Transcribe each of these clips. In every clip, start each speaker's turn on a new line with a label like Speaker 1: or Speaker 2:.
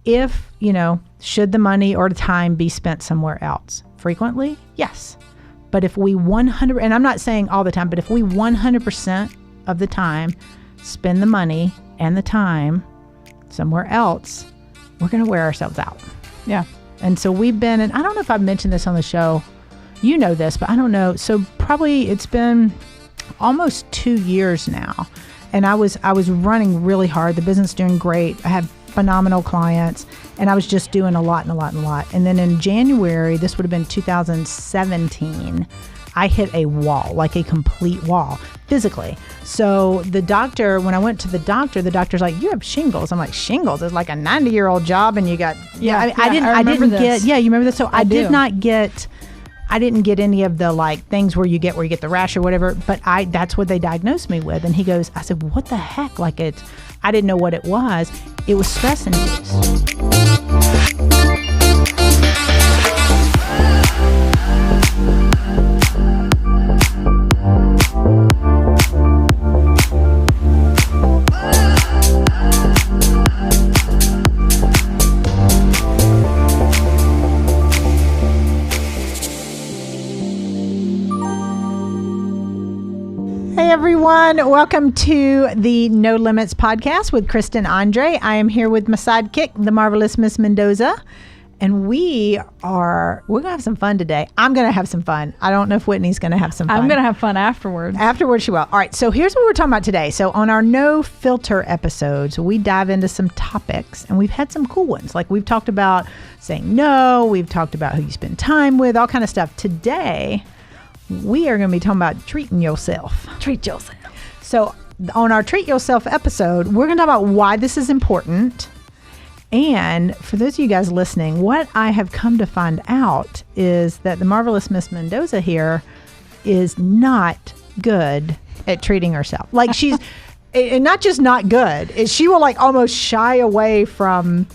Speaker 1: should the money or the time be spent somewhere else? Frequently, yes. But if we and I'm not saying all the time, but if we 100% of the time spend the money and the time somewhere else, we're going to wear ourselves out.
Speaker 2: Yeah.
Speaker 1: And so we've been, and I don't know if I've mentioned this on the show, you know this, but I don't know. So probably it's been almost 2 years now. And I was running really hard. The business doing great. I had phenomenal clients, and I was just doing a lot. And then in January, this would have been 2017, I hit a wall, like a complete wall, physically. So the doctor, when I went to the doctor's like, you have shingles. I'm like, shingles? It's like a 90-year-old job, and you got... I didn't get... Yeah, you remember this? So I did not get... I didn't get any of the like things where you get the rash or whatever, but that's what they diagnosed me with. And he goes, I said, what the heck? Like I didn't know what it was. It was stress induced. Everyone, welcome to the No Limits podcast with Kristen Andre. I am here with my sidekick, the marvelous Miss Mendoza, and we're gonna have some fun today. I'm gonna have some fun. I don't know if Whitney's gonna have some fun.
Speaker 2: I'm gonna have fun afterwards.
Speaker 1: Afterwards, she will. All right. So here's what we're talking about today. So on our No Filter episodes, we dive into some topics, and we've had some cool ones. Like we've talked about saying no. We've talked about who you spend time with, all kind of stuff. Today, we are going to be talking about treating yourself.
Speaker 2: Treat yourself.
Speaker 1: So on our Treat Yourself episode, we're going to talk about why this is important. And for those of you guys listening, what I have come to find out is that the marvelous Miss Mendoza here is not good at treating herself. Like she's, and not just not good, she will like almost shy away from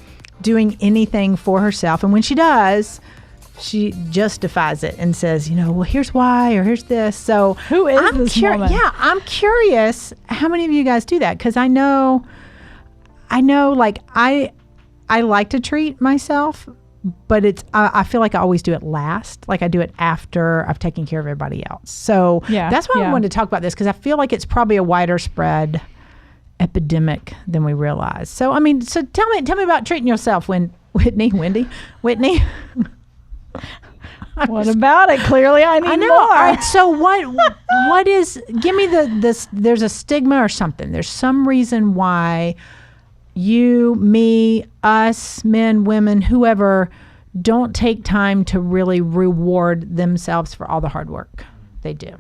Speaker 1: doing anything for herself. And when she does, she justifies it and says, well, here's why, or here's this. So
Speaker 2: who is this woman?
Speaker 1: Yeah, I'm curious how many of you guys do that, because I know like I like to treat myself, but I feel like I always do it last. Like I do it after I've taken care of everybody else. So that's why I wanted to talk about this, because I feel like it's probably a wider spread epidemic than we realize. So so tell me about treating yourself, Whitney.
Speaker 2: What about it? Clearly, I need more.
Speaker 1: All right, so what is? Give me this. There's a stigma or something. There's some reason why you, me, us, men, women, whoever, don't take time to really reward themselves for all the hard work they do.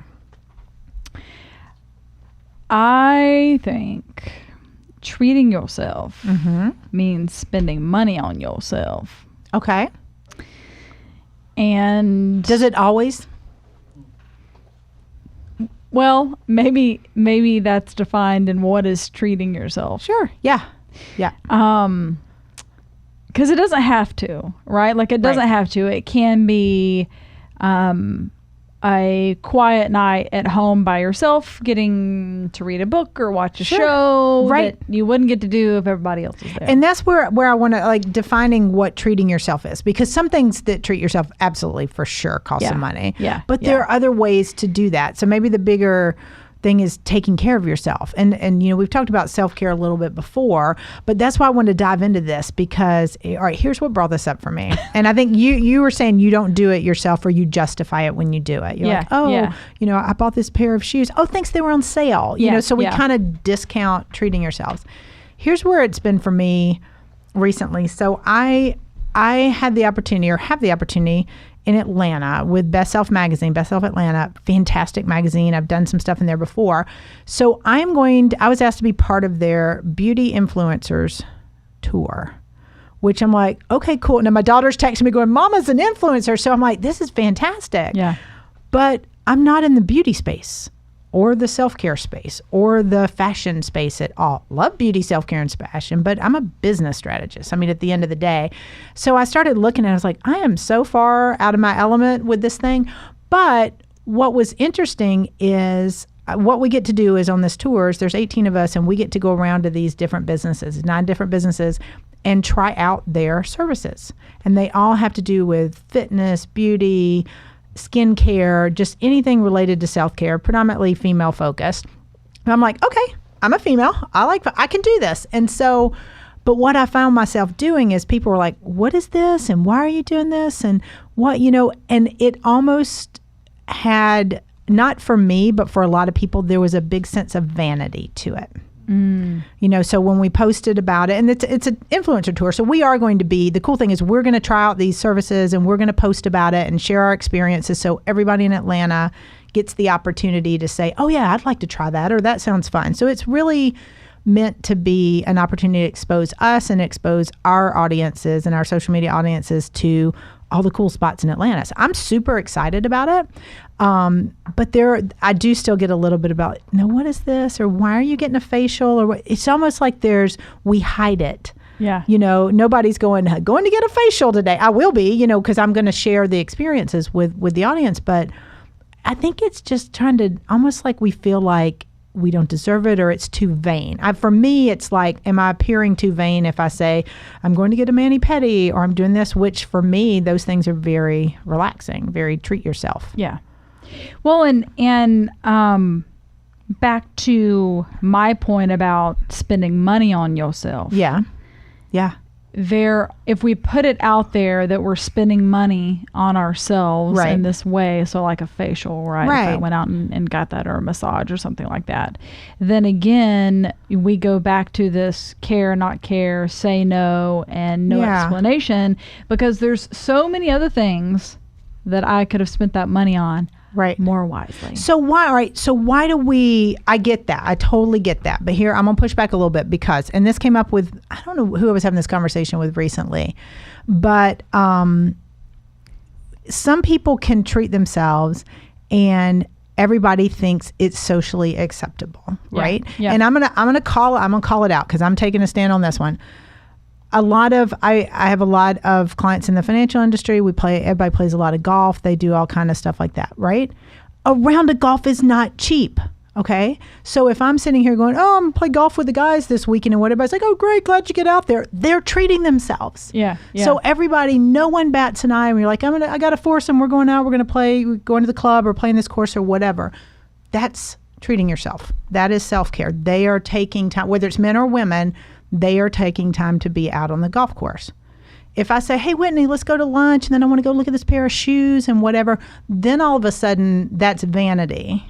Speaker 2: I think treating yourself means spending money on yourself.
Speaker 1: Okay.
Speaker 2: And
Speaker 1: does it always?
Speaker 2: Well, maybe that's defined in what is treating yourself.
Speaker 1: Sure. Yeah.
Speaker 2: Because it doesn't have to, right? Like it doesn't have to. It can be a quiet night at home by yourself, getting to read a book or watch a show that you wouldn't get to do if everybody else is there.
Speaker 1: And that's where I want to like defining what treating yourself is, because some things that treat yourself absolutely for sure cost some money.
Speaker 2: Yeah.
Speaker 1: But there are other ways to do that. So maybe the bigger thing is taking care of yourself. And we've talked about self-care a little bit before, but that's why I wanted to dive into this, because all right, here's what brought this up for me. And I think you were saying you don't do it yourself, or you justify it when you do it. You're like, I bought this pair of shoes. Oh, thanks, they were on sale. So we kind of discount treating yourselves. Here's where it's been for me recently. So I have the opportunity in Atlanta with Best Self Magazine, Best Self Atlanta, fantastic magazine. I've done some stuff in there before. So I was asked to be part of their Beauty Influencers Tour, which I'm like, okay, cool. Now my daughter's texting me going, Mama's an influencer. So I'm like, this is fantastic.
Speaker 2: Yeah.
Speaker 1: But I'm not in the beauty space or the self-care space or the fashion space at all. Love beauty, self-care, and fashion, but I'm a business strategist. At the end of the day. So I started looking and I was like, I am so far out of my element with this thing. But what was interesting is what we get to do is on this tours, there's 18 of us, and we get to go around to these different businesses, 9 different businesses, and try out their services. And they all have to do with fitness, beauty, skincare, just anything related to self-care, predominantly female focused. And I'm like, okay, I'm a female. I can do this. And so, but what I found myself doing is people were like, what is this? And why are you doing this? And what, and it almost had, not for me, but for a lot of people, there was a big sense of vanity to it. So when we posted about it, and it's an influencer tour, so we are going to be, the cool thing is we're going to try out these services and we're going to post about it and share our experiences, so everybody in Atlanta gets the opportunity to say, oh yeah, I'd like to try that, or that sounds fun. So it's really meant to be an opportunity to expose us and expose our audiences and our social media audiences to all the cool spots in Atlanta. So I'm super excited about it. But I do still get a little bit about, what is this? Or why are you getting a facial? Or what? It's almost like we hide it.
Speaker 2: Yeah.
Speaker 1: Nobody's going to get a facial today. I will be, because I'm going to share the experiences with the audience. But I think it's just trying to, almost like we feel like we don't deserve it, or it's too vain. For me, it's like, am I appearing too vain if I say I'm going to get a mani-pedi or I'm doing this, which for me, those things are very relaxing, very treat yourself.
Speaker 2: Yeah. Well, and back to my point about spending money on yourself.
Speaker 1: Yeah. Yeah.
Speaker 2: If we put it out there that we're spending money on ourselves in this way, so like a facial, right? If I went out and got that, or a massage or something like that, then again, we go back to this care, not care, say no, and no explanation, because there's so many other things that I could have spent that money on more wisely. So
Speaker 1: why do we, I get that. I totally get that. But here, I'm going to push back a little bit because, and this came up with, I don't know who I was having this conversation with recently, but some people can treat themselves and everybody thinks it's socially acceptable, right?
Speaker 2: Yeah.
Speaker 1: And I'm gonna call it out because I'm taking a stand on this one. I have a lot of clients in the financial industry. Everybody plays a lot of golf. They do all kind of stuff like that, right? A round of golf is not cheap. Okay. So if I'm sitting here going, oh, I'm going to play golf with the guys this weekend and what, everybody's like, oh, great. Glad you get out there. They're treating themselves.
Speaker 2: Yeah.
Speaker 1: So no one bats an eye and you're like, I got to force them. We're going out. We're going to play, going to the club or playing this course or whatever. That's treating yourself. That is self-care. They are taking time, whether it's men or women, they are taking time to be out on the golf course. If I say, hey, Whitney, let's go to lunch, and then I want to go look at this pair of shoes and whatever, then all of a sudden that's vanity.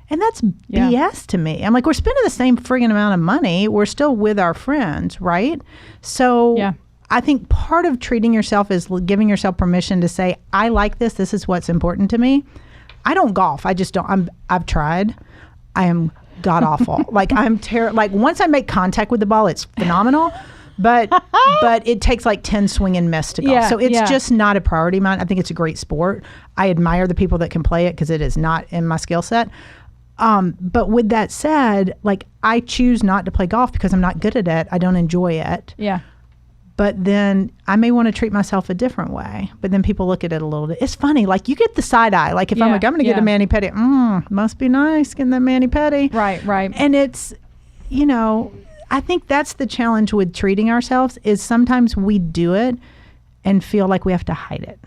Speaker 1: And that's BS to me. I'm like, we're spending the same friggin' amount of money. We're still with our friends, right? So I think part of treating yourself is giving yourself permission to say, I like this. This is what's important to me. I don't golf. I just don't. I've tried. I am god awful. Like I'm like once I make contact with the ball, it's phenomenal. But it takes like 10 swing and miss to golf. So it's just not a priority of mine. I think it's a great sport. I admire the people that can play it because it is not in my skill set. But with that said, like I choose not to play golf because I'm not good at it. I don't enjoy it.
Speaker 2: Yeah.
Speaker 1: But then I may want to treat myself a different way. But then people look at it a little bit. It's funny. Like you get the side eye. Like if I'm like, I'm going to get a mani-pedi. Must be nice getting that mani-pedi.
Speaker 2: Right.
Speaker 1: And it's, I think that's the challenge with treating ourselves is sometimes we do it and feel like we have to hide it.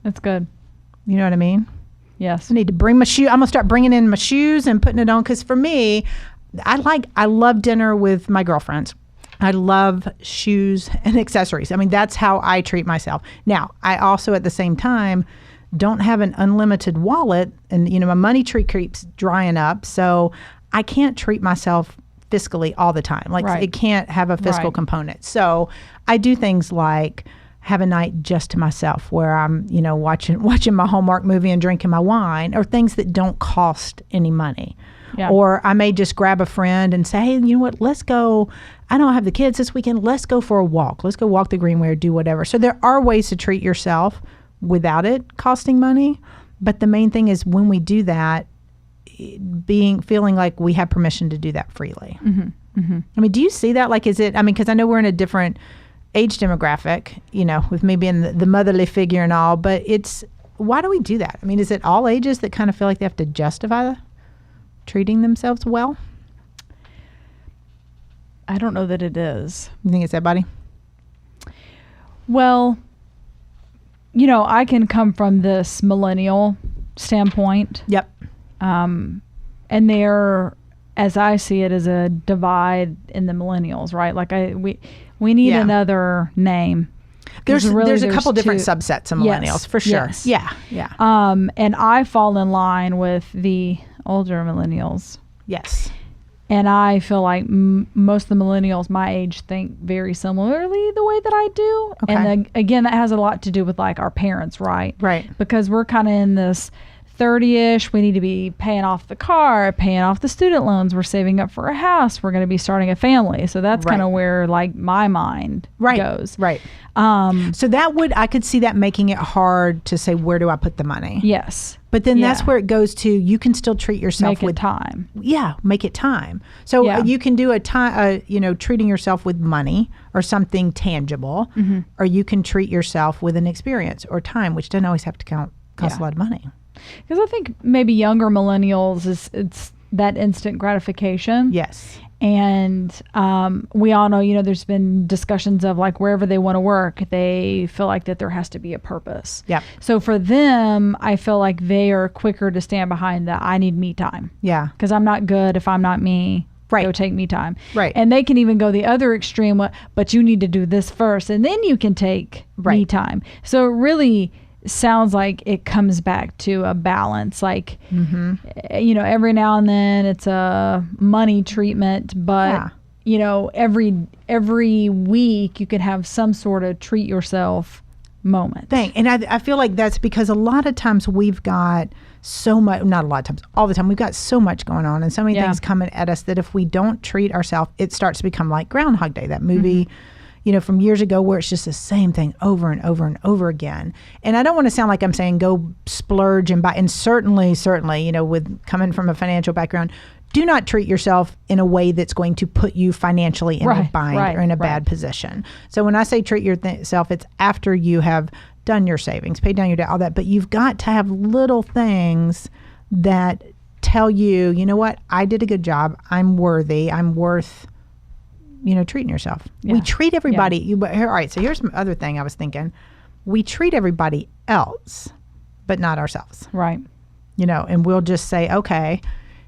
Speaker 2: That's good.
Speaker 1: You know what I mean?
Speaker 2: Yes.
Speaker 1: I need to bring my shoe. I'm going to start bringing in my shoes and putting it on. Because for me, I love dinner with my girlfriends. I love shoes and accessories. I mean, that's how I treat myself. Now, I also at the same time don't have an unlimited wallet and, my money tree keeps drying up. So I can't treat myself fiscally all the time. Like it can't have a fiscal component. So I do things like have a night just to myself where I'm, watching my Hallmark movie and drinking my wine or things that don't cost any money.
Speaker 2: Yeah.
Speaker 1: Or I may just grab a friend and say, hey, you know what, let's go. I don't have the kids this weekend. Let's go for a walk. Let's go walk the Greenway or do whatever. So there are ways to treat yourself without it costing money. But the main thing is when we do that, feeling like we have permission to do that freely.
Speaker 2: Mm-hmm. Mm-hmm.
Speaker 1: I mean, do you see that? Like, because I know we're in a different age demographic, with me being the motherly figure and all, but why do we do that? I mean, is it all ages that kind of feel like they have to justify treating themselves well?
Speaker 2: I don't know that it is.
Speaker 1: You think it's that, Buddy?
Speaker 2: Well, I can come from this millennial standpoint.
Speaker 1: Yep.
Speaker 2: And there, as I see it, is a divide in the millennials, right? Like we need another name.
Speaker 1: There's a couple different subsets of millennials, yes, for sure.
Speaker 2: Yes.
Speaker 1: Yeah.
Speaker 2: And I fall in line with the older millennials.
Speaker 1: Yes.
Speaker 2: And I feel like most of the millennials my age think very similarly the way that I do.
Speaker 1: Okay.
Speaker 2: And again, that has a lot to do with like our parents, right?
Speaker 1: Right.
Speaker 2: Because we're kind of in this 30-ish. We need to be paying off the car, paying off the student loans. We're saving up for a house. We're going to be starting a family. So that's kind of where like my mind goes.
Speaker 1: Right. So I could see that making it hard to say, where do I put the money?
Speaker 2: Yes.
Speaker 1: But then that's where it goes to, you can still treat yourself with
Speaker 2: time.
Speaker 1: Yeah, make it time. So you can do treating yourself with money or something tangible, or you can treat yourself with an experience or time, which doesn't always have to cost a lot of money.
Speaker 2: Because I think maybe younger millennials it's that instant gratification.
Speaker 1: Yes.
Speaker 2: And we all know, there's been discussions of like wherever they want to work, they feel like that there has to be a purpose.
Speaker 1: Yeah.
Speaker 2: So for them, I feel like they are quicker to stand behind that I need me time.
Speaker 1: Yeah.
Speaker 2: Because I'm not good if I'm not me.
Speaker 1: Right.
Speaker 2: Go take me time.
Speaker 1: Right.
Speaker 2: And they can even go the other extreme, but you need to do this first and then you can take me time. So it really sounds like it comes back to a balance, like every now and then it's a money treatment, but every week you could have some sort of treat yourself moment
Speaker 1: thing. And I feel like that's because a lot of times we've got so much, not a lot of times, all the time, we've got so much going on and so many things coming at us that if we don't treat ourselves, it starts to become like Groundhog Day, that movie from years ago, where it's just the same thing over and over and over again. And I don't want to sound like I'm saying go splurge and buy. And certainly, with coming from a financial background, do not treat yourself in a way that's going to put you financially in a bind or in a bad position. So when I say treat yourself, it's after you have done your savings, paid down your debt, all that. But you've got to have little things that tell you, you know what, I did a good job. I'm worthy. I'm worth treating yourself. Yeah. We treat everybody. All right. So here's some other thing I was thinking. We treat everybody else, but not ourselves.
Speaker 2: Right.
Speaker 1: And we'll just say, okay,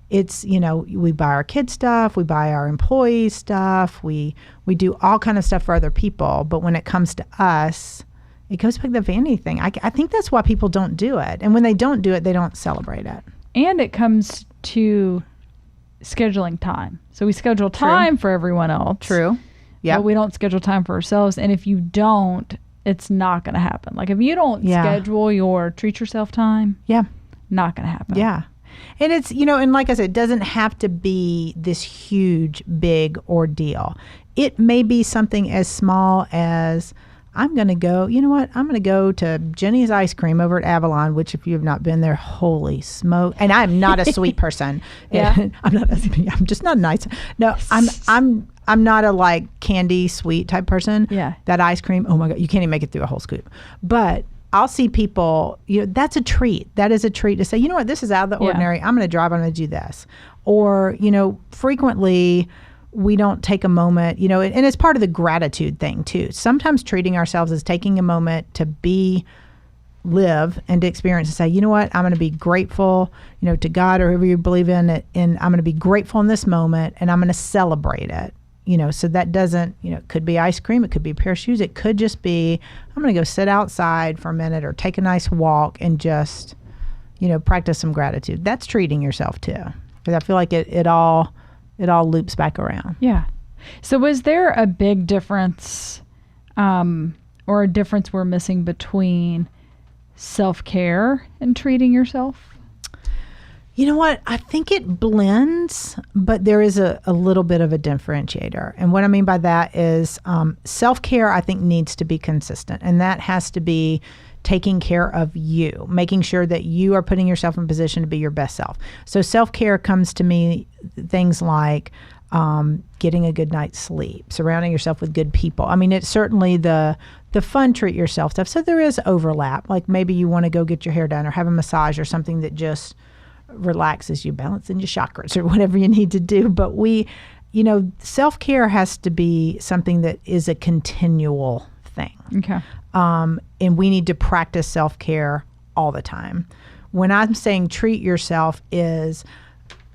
Speaker 1: it's, we buy our kids stuff, we buy our employees stuff, we do all kind of stuff for other people. But when it comes to us, it goes back to the vanity thing. I think that's why people don't do it. And when they don't do it, they don't celebrate it.
Speaker 2: And it comes to scheduling time. So we schedule time for everyone else.
Speaker 1: True. Yeah.
Speaker 2: But we don't schedule time for ourselves. And if you don't, it's not going to happen. Like if you don't schedule your treat yourself time, not going to happen.
Speaker 1: Yeah. And it's, and like I said, it doesn't have to be this huge, big ordeal. It may be something as small as, I'm going to go, I'm going to go to Jenny's Ice Cream over at Avalon, which if you have not been there, holy smoke. And I'm not a sweet person. I'm just not nice. No, I'm not a like candy sweet type person.
Speaker 2: Yeah.
Speaker 1: That ice cream, oh my God, you can't even make it through a whole scoop. But I'll see people, that's a treat. That is a treat to say, you know what, this is out of the ordinary. I'm going to drive, I'm going to do this. Or, frequently we don't take a moment, and it's part of the gratitude thing too. Sometimes treating ourselves is taking a moment to live and to experience and say, you know what, I'm going to be grateful, to God or whoever you believe in it. And I'm going to be grateful in this moment and I'm going to celebrate it. So that doesn't, it could be ice cream, it could be a pair of shoes, it could just be, I'm going to go sit outside for a minute or take a nice walk and just, practice some gratitude. That's treating yourself too. Because I feel like it all loops back around.
Speaker 2: Yeah. So was there a big difference or a difference we're missing between self-care and treating yourself?
Speaker 1: You know what? I think it blends, but there is a little bit of a differentiator. And what I mean by that is self-care, I think, needs to be consistent. And that has to be taking care of you, making sure that you are putting yourself in position to be your best self. So self-care comes to me things like getting a good night's sleep, surrounding yourself with good people. I mean, it's certainly the fun treat yourself stuff. So there is overlap. Like maybe you want to go get your hair done or have a massage or something that just relax as you balance in your chakras or whatever you need to do. But self-care has to be something that is a continual thing.
Speaker 2: Okay.
Speaker 1: And we need to practice self-care all the time. When I'm saying treat yourself is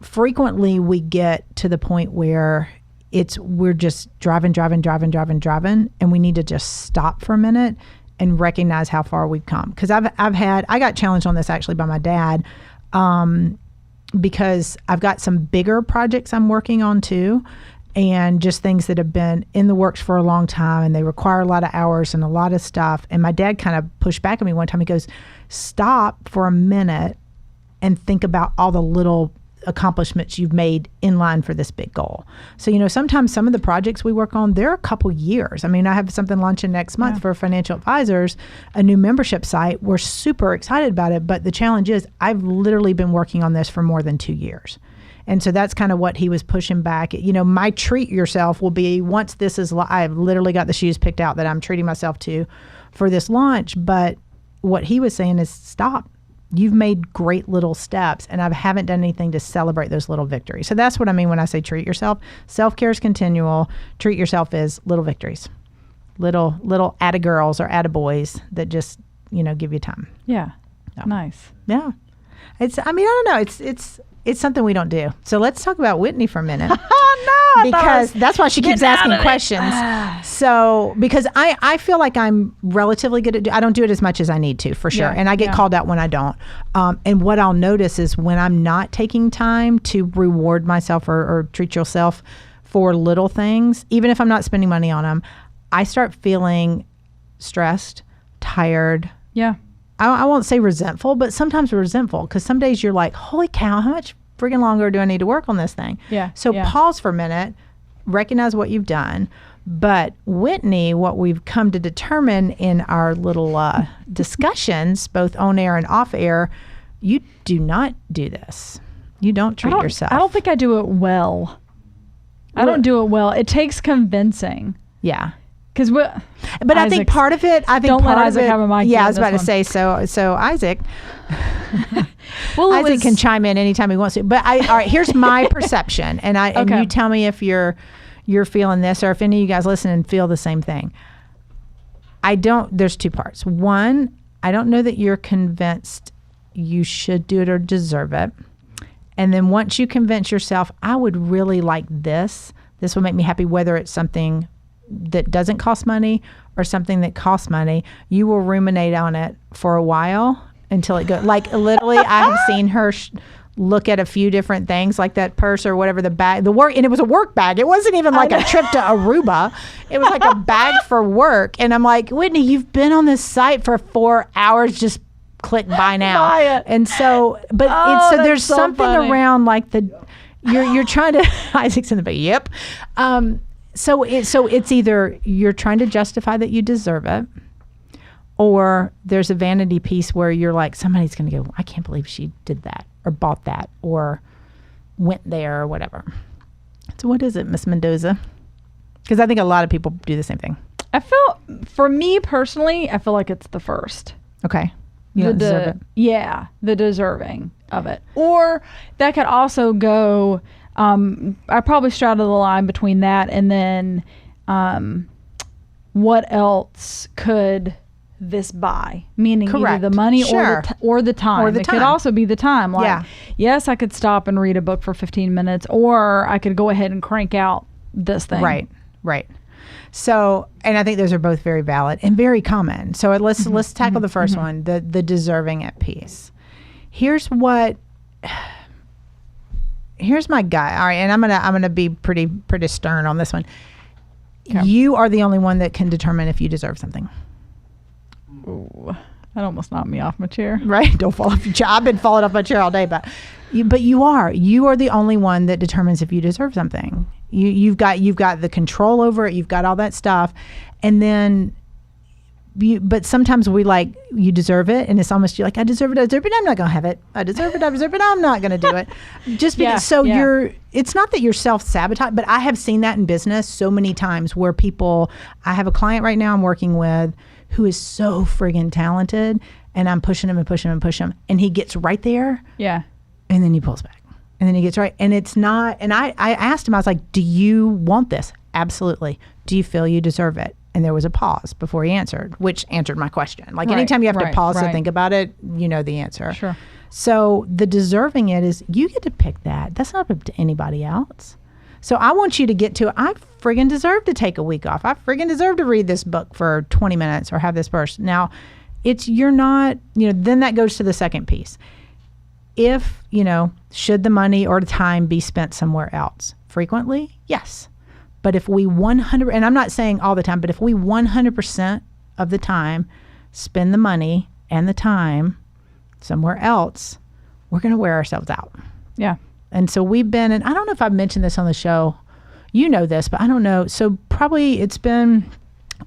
Speaker 1: frequently we get to the point where we're just driving, and we need to just stop for a minute and recognize how far we've come. Because I got challenged on this actually by my dad, because I've got some bigger projects I'm working on too, and just things that have been in the works for a long time, and they require a lot of hours and a lot of stuff. And my dad kind of pushed back at me one time. He goes, stop for a minute and think about all the little accomplishments you've made in line for this big goal. So, sometimes some of the projects we work on, they're a couple years. I mean, I have something launching next month for Financial Advisors, a new membership site. We're super excited about it. But the challenge is I've literally been working on this for more than 2 years. And so that's kind of what he was pushing back. My treat yourself will be once this is, I've literally got the shoes picked out that I'm treating myself to for this launch. But what he was saying is stop. You've made great little steps, and I haven't done anything to celebrate those little victories. So that's what I mean when I say treat yourself. Self-care is continual. Treat yourself is little victories, little atta-girls or atta-boys that just, give you time.
Speaker 2: Yeah. No. Nice.
Speaker 1: Yeah. I don't know. It's something we don't do. So let's talk about Whitney for a minute.
Speaker 2: No,
Speaker 1: because that's why she keeps asking questions. So, because I feel like I'm relatively good at I don't do it as much as I need to, for sure. And I get called out when I don't. And what I'll notice is when I'm not taking time to reward myself or treat yourself for little things, even if I'm not spending money on them, I start feeling stressed, tired.
Speaker 2: Yeah.
Speaker 1: I won't say resentful, but sometimes resentful, because some days you're like, holy cow, how much friggin' longer do I need to work on this thing?
Speaker 2: Yeah.
Speaker 1: So pause for a minute, recognize what you've done. But Whitney, what we've come to determine in our little discussions, both on air and off air, you do not do this. You don't treat yourself.
Speaker 2: I don't think I do it well. I don't do it well. It takes convincing.
Speaker 1: Yeah.
Speaker 2: But
Speaker 1: I think part of it,
Speaker 2: don't let Isaac have a mic.
Speaker 1: Yeah, I was about to say, so Isaac, Isaac can chime in anytime he wants to. But all right, here's my perception, and you tell me if you're feeling this, or if any of you guys listening feel the same thing. There's two parts. One, I don't know that you're convinced you should do it or deserve it. And then once you convince yourself, I would really like this will make me happy, whether it's something that doesn't cost money or something that costs money, you will ruminate on it for a while until it goes. Like literally, I have seen her look at a few different things, like that purse or whatever, and it was a work bag. It wasn't even like a trip to Aruba. It was like a bag for work. And I'm like, Whitney, you've been on this site for 4 hours. Just click buy now.
Speaker 2: Buy it.
Speaker 1: And so, but there's so something funny around like you're trying to. Isaac's in the back. Yep. So it's either you're trying to justify that you deserve it, or there's a vanity piece where you're like, somebody's going to go, I can't believe she did that or bought that or went there or whatever. So what is it, Miss Mendoza? Because I think a lot of people do the same thing.
Speaker 2: For me personally, I feel like it's the first.
Speaker 1: Okay. You don't deserve it.
Speaker 2: Yeah, the deserving of it. Or that could also go... I probably straddle the line between that and then what else could this buy? Meaning
Speaker 1: Correct.
Speaker 2: Either the money
Speaker 1: Sure.
Speaker 2: or the time.
Speaker 1: Or the
Speaker 2: it
Speaker 1: time.
Speaker 2: could also be the time. Like, yes, I could stop and read a book for 15 minutes, or I could go ahead and crank out this thing.
Speaker 1: Right. So, and I think those are both very valid and very common. So let's tackle the first one, the deserving it piece. Here's my guy. All right, and I'm gonna be pretty stern on this one. Okay. You are the only one that can determine if you deserve something.
Speaker 2: Ooh, that almost knocked me off my chair.
Speaker 1: Right? Don't fall off your chair. I've been falling off my chair all day, but you are the only one that determines if you deserve something. You've got the control over it. You've got all that stuff, and then. But sometimes you deserve it, and it's almost you're like, I deserve it, I'm not gonna have it. I deserve it, I'm not gonna do it. Just because it's not that you're self-sabotage, but I have seen that in business so many times where I have a client right now I'm working with who is so friggin' talented, and I'm pushing him, and he gets right there.
Speaker 2: Yeah.
Speaker 1: And then he pulls back. And then he gets right. And it's not, and I asked him, I was like, do you want this? Absolutely. Do you feel you deserve it? And there was a pause before he answered, which answered my question. Like anytime you have to pause to think about it, you know the answer.
Speaker 2: Sure.
Speaker 1: So the deserving it is, you get to pick that. That's not up to anybody else. So I want you to get to, I friggin' deserve to take a week off. I friggin' deserve to read this book for 20 minutes or have this burst. Now, you're not, then that goes to the second piece. If, should the money or the time be spent somewhere else? Frequently? Yes. But if we 100, and I'm not saying all the time, but if we 100% of the time spend the money and the time somewhere else, we're going to wear ourselves out.
Speaker 2: Yeah.
Speaker 1: And so we've been, and I don't know if I've mentioned this on the show, you know this, but I don't know. So probably it's been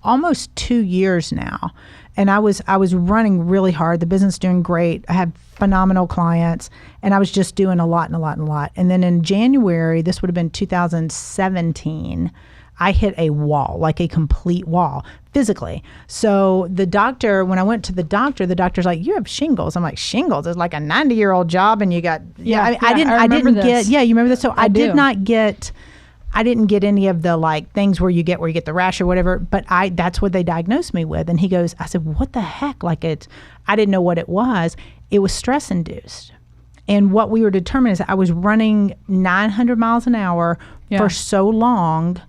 Speaker 1: almost 2 years now. And I was running really hard. The business doing great. I had phenomenal clients, and I was just doing a lot. And then in January, this would have been 2017, I hit a wall, like a complete wall, physically. So the doctor, when I went to the doctor's like, you have shingles. I'm like, shingles? It's like a 90-year-old job, and you got, I didn't get, you remember this? So I didn't get any of the like things where you get the rash or whatever, but that's what they diagnosed me with. And he goes, I said, what the heck? Like I didn't know what it was. It was stress induced. And what we were determined is I was running 900 miles an hour for so long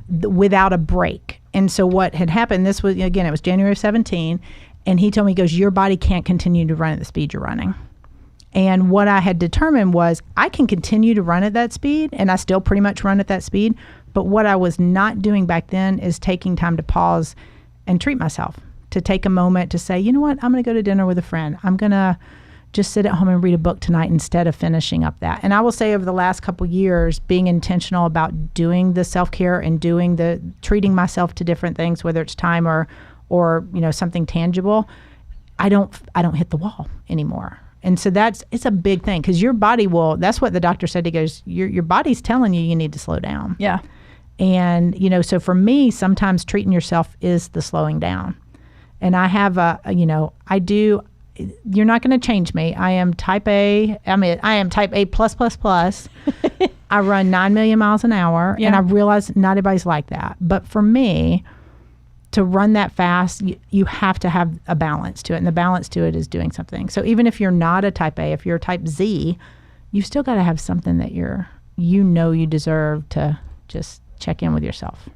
Speaker 1: without a break. And so what had happened, this was, again, it was January 17, and he told me, he goes, your body can't continue to run at the speed you're running. And what I had determined was I can continue to run at that speed, and I still pretty much run at that speed. But what I was not doing back then is taking time to pause and treat myself, to take a moment to say, you know what, I'm going to go to dinner with a friend. I'm going to just sit at home and read a book tonight instead of finishing up that. And I will say over the last couple of years, being intentional about doing the self-care and doing treating myself to different things, whether it's time or something tangible, I don't hit the wall anymore. And so it's a big thing, because your body that's what the doctor said. He goes, your body's telling you need to slow down.
Speaker 2: Yeah.
Speaker 1: And, so for me, sometimes treating yourself is the slowing down. And I have you're not going to change me. I am type A. I am type A+++. I run 9 million miles an hour. Yeah. And I realize not everybody's like that. But for me, to run that fast, you have to have a balance to it. And the balance to it is doing something. So even if you're not a type A, if you're a type Z, you still got to have something that you deserve to just check in with yourself.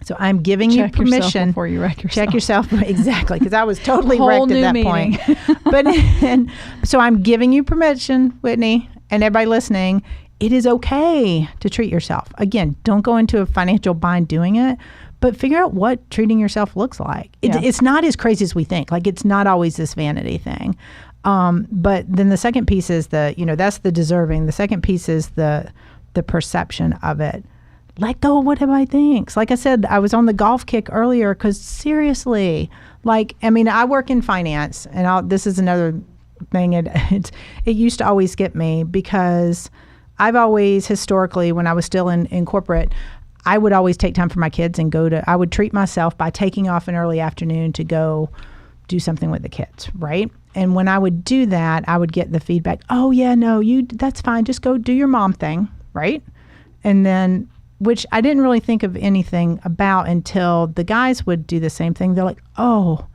Speaker 1: So I'm giving you permission
Speaker 2: before you wreck yourself.
Speaker 1: Check yourself, exactly, because I was totally wrecked at that point. But so I'm giving you permission, Whitney, and everybody listening. It is okay to treat yourself. Again, don't go into a financial bind doing it, but figure out what treating yourself looks like. It's not as crazy as we think. Like, it's not always this vanity thing. But then the second piece is that's the deserving. The second piece is the perception of it. Let go of what everybody thinks. Like I said, I was on the golf kick earlier because seriously, I work in finance, and this is another thing. It used to always get me because I've always historically, when I was still in corporate, I would always take time for my kids and I would treat myself by taking off an early afternoon to go do something with the kids, right? And when I would do that, I would get the feedback, oh yeah, no, that's fine. Just go do your mom thing, right? And then, which I didn't really think of anything about until the guys would do the same thing. They're like, oh,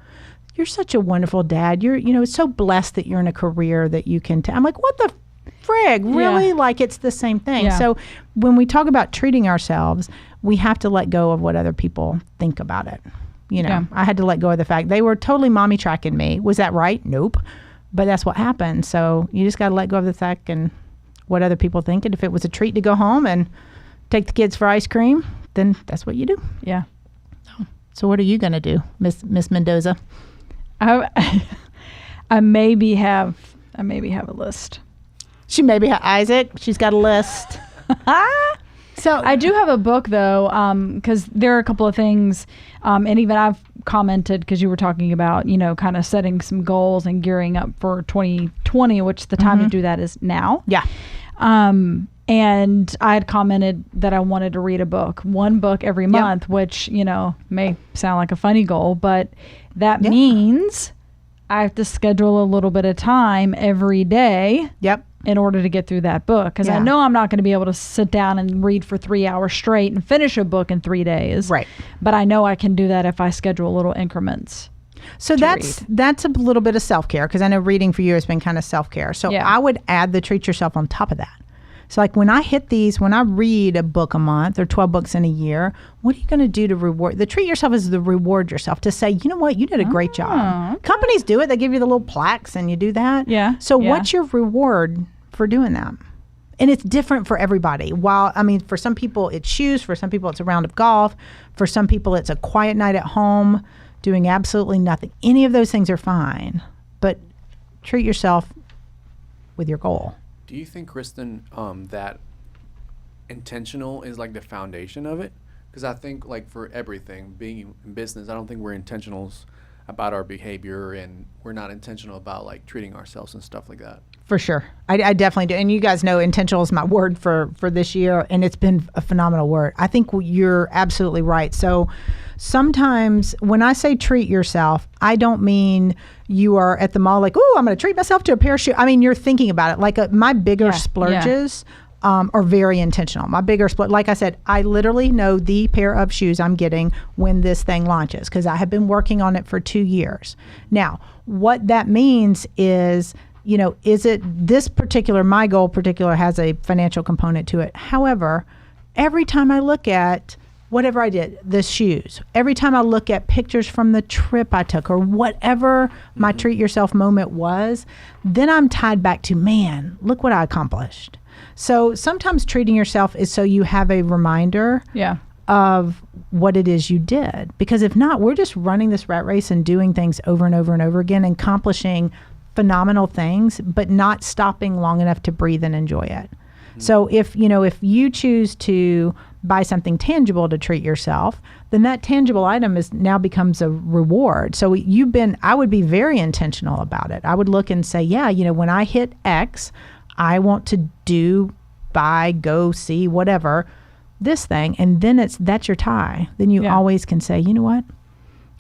Speaker 1: you're such a wonderful dad. You're, it's so blessed that you're in a career that you can, I'm like, what the frig? Really? Yeah. Like, it's the same thing. Yeah. So when we talk about treating ourselves, we have to let go of what other people think about it. I had to let go of the fact they were totally mommy tracking me. Was that right? Nope. But that's what happened. So you just got to let go of the fact and what other people think. And if it was a treat to go home and take the kids for ice cream, then that's what you do.
Speaker 2: Yeah.
Speaker 1: So what are you going to do, Miss Mendoza?
Speaker 2: I maybe have a list.
Speaker 1: She maybe Isaac. She's got a list.
Speaker 2: So I do have a book though, because there are a couple of things, and even I've commented because you were talking about kind of setting some goals and gearing up for 2020, which the time to do that is now.
Speaker 1: Yeah.
Speaker 2: And I had commented that I wanted to read one book every month, which, may sound like a funny goal, but that means I have to schedule a little bit of time every day.
Speaker 1: Yep.
Speaker 2: in order to get through that book. Because I know I'm not going to be able to sit down and read for 3 hours straight and finish a book in 3 days.
Speaker 1: Right.
Speaker 2: But I know I can do that if I schedule little increments.
Speaker 1: So that's a little bit of self-care, because I know reading for you has been kind of self-care. So I would add the treat yourself on top of that. So like when I read a book a month or 12 books in a year, what are you going to do to reward? The treat yourself is the reward yourself, to say, you know what, you did a great job. Okay. Companies do it. They give you the little plaques and you do that.
Speaker 2: Yeah.
Speaker 1: So what's your reward for doing that? And it's different for everybody. For some people it's shoes, for some people it's a round of golf, for some people it's a quiet night at home doing absolutely nothing. Any of those things are fine, but treat yourself with your goal.
Speaker 3: Do you think, Kristen, that intentional is like the foundation of it? Because I think like for everything, being in business, I don't think we're intentional about our behavior, and we're not intentional about like treating ourselves and stuff like that.
Speaker 1: For sure. I definitely do. And you guys know intentional is my word for this year, and it's been a phenomenal word. I think you're absolutely right. So sometimes when I say treat yourself, I don't mean you are at the mall like, oh, I'm going to treat myself to a pair of shoes. I mean, you're thinking about it. Like my bigger splurges are very intentional. My bigger splurge, like I said, I literally know the pair of shoes I'm getting when this thing launches, because I have been working on it for 2 years. Now, what that means is, is it this particular, my goal particular has a financial component to it. However, every time I look at whatever I did, the shoes, every time I look at pictures from the trip I took or whatever my treat yourself moment was, then I'm tied back to, man, look what I accomplished. So sometimes treating yourself is so you have a reminder of what it is you did. Because if not, we're just running this rat race and doing things over and over and over again, and accomplishing phenomenal things, but not stopping long enough to breathe and enjoy it. Mm-hmm. So if you choose to buy something tangible to treat yourself, then that tangible item now becomes a reward. So I would be very intentional about it. I would look and say, when I hit X, I want to do, buy, go, see, whatever, this thing. And then that's your tie. Then you always can say, you know what?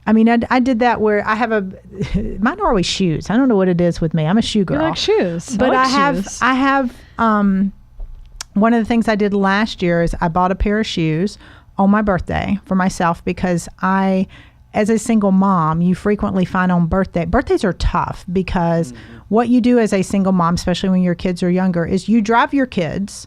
Speaker 1: I mean, I did that where I have mine are always shoes. I don't know what it is with me. I'm a shoe girl.
Speaker 2: You like shoes.
Speaker 1: But
Speaker 2: I
Speaker 1: have one of the things I did last year is I bought a pair of shoes on my birthday for myself, because as a single mom, you frequently find on birthdays are tough, because what you do as a single mom, especially when your kids are younger, is you drive your kids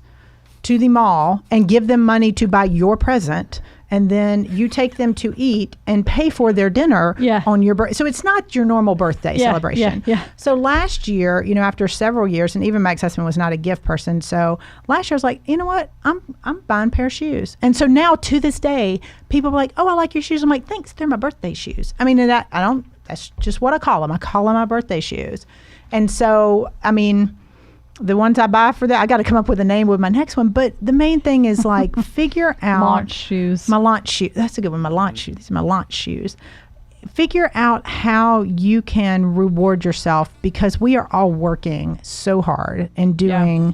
Speaker 1: to the mall and give them money to buy your present, and then you take them to eat and pay for their dinner on your birthday. So it's not your normal birthday celebration. So last year, after several years, and even my ex-husband was not a gift person, so last year I was like, you know what, I'm buying a pair of shoes. And so now to this day, people are like, oh, I like your shoes. I'm like, thanks, they're my birthday shoes. I mean, that's just what I call them. I call them my birthday shoes. And so, I mean, the ones I buy for that, I got to come up with a name with my next one. But the main thing is like figure out
Speaker 2: launch shoes.
Speaker 1: My launch shoe. That's a good one. My launch shoes. These are my launch shoes. Figure out how you can reward yourself, because we are all working so hard and doing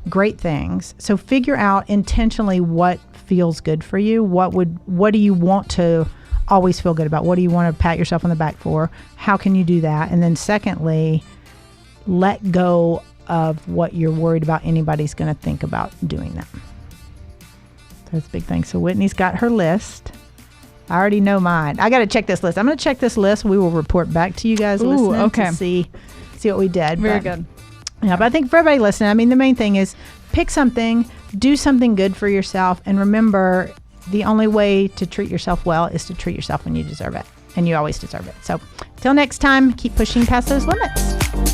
Speaker 1: great things. So figure out intentionally what feels good for you. What do you want to always feel good about? What do you want to pat yourself on the back for? How can you do that? And then secondly, let go of what you're worried about anybody's going to think about doing that. That's a big thing. So Whitney's got her list. I already know mine. I got to check this list. I'm going to check this list. We will report back to you guys listening to see what we did.
Speaker 2: Very good.
Speaker 1: Yeah, but I think for everybody listening, I mean, the main thing is pick something, do something good for yourself, and remember, the only way to treat yourself well is to treat yourself when you deserve it. And you always deserve it. So until next time, keep pushing past those limits.